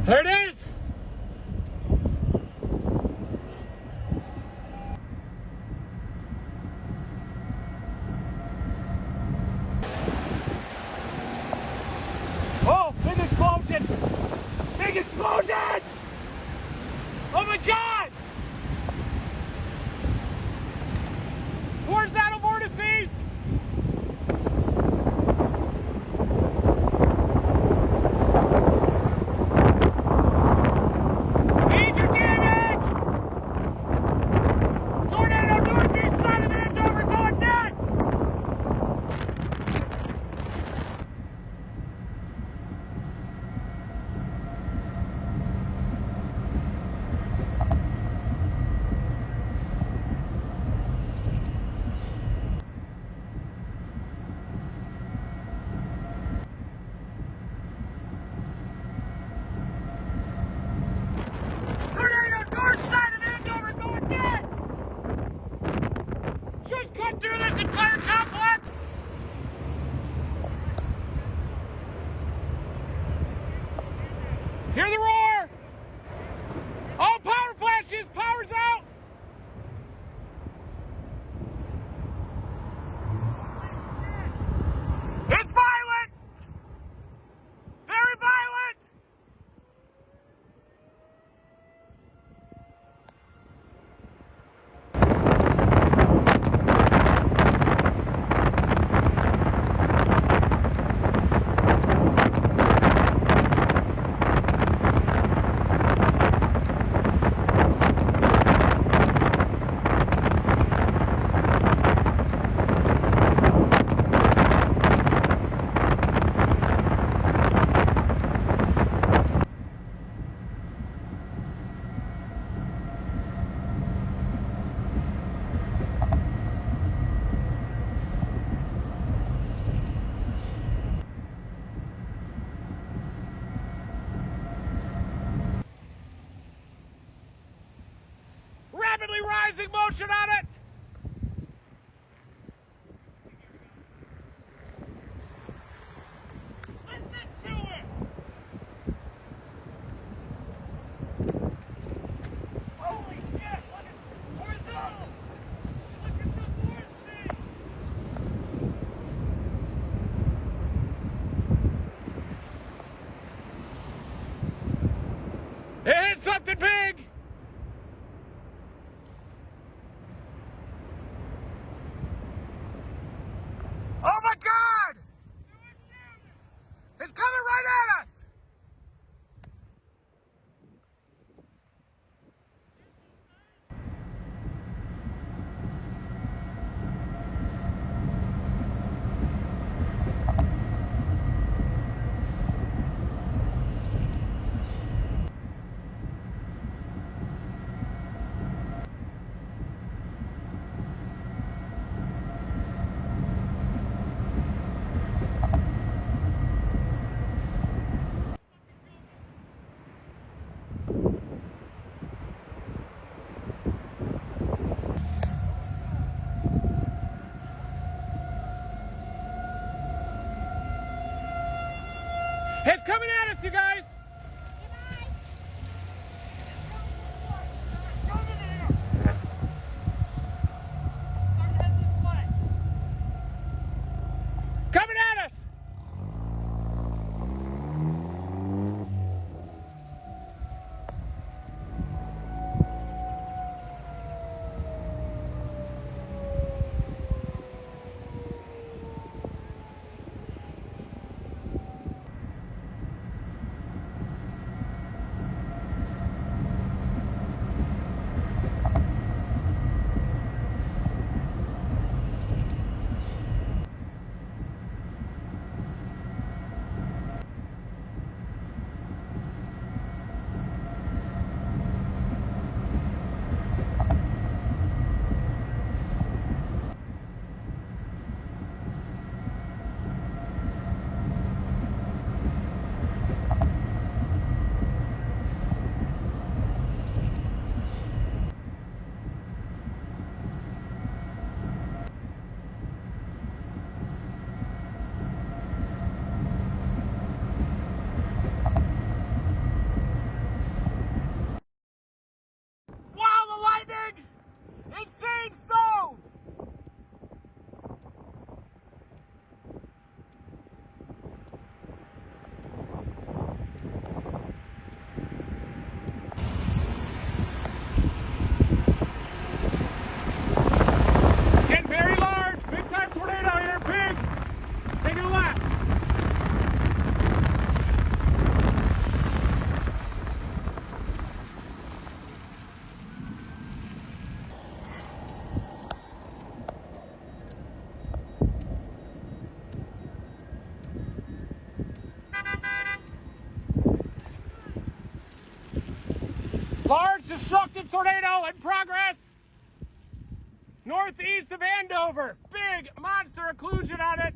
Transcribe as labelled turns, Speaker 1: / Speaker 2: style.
Speaker 1: There it is! Oh, big explosion! Big explosion! Oh my God! Where's that vortices? Major damage! Tornado northeast side of Andover going nuts! Tornado north side of Andover going nuts! Just cut through this entire complex! Hear the roar! All power flashes! Power's out! It's violent! Very violent! Rapidly rising motion on it! Listen to it! Holy shit! Look at horizontal! Look at the vortices! It hit something big! Oh my God! It's coming right at us! It's coming at us, you guys! Coming at us!
Speaker 2: Large destructive tornado in progress. Northeast of Andover. Big monster occlusion on it.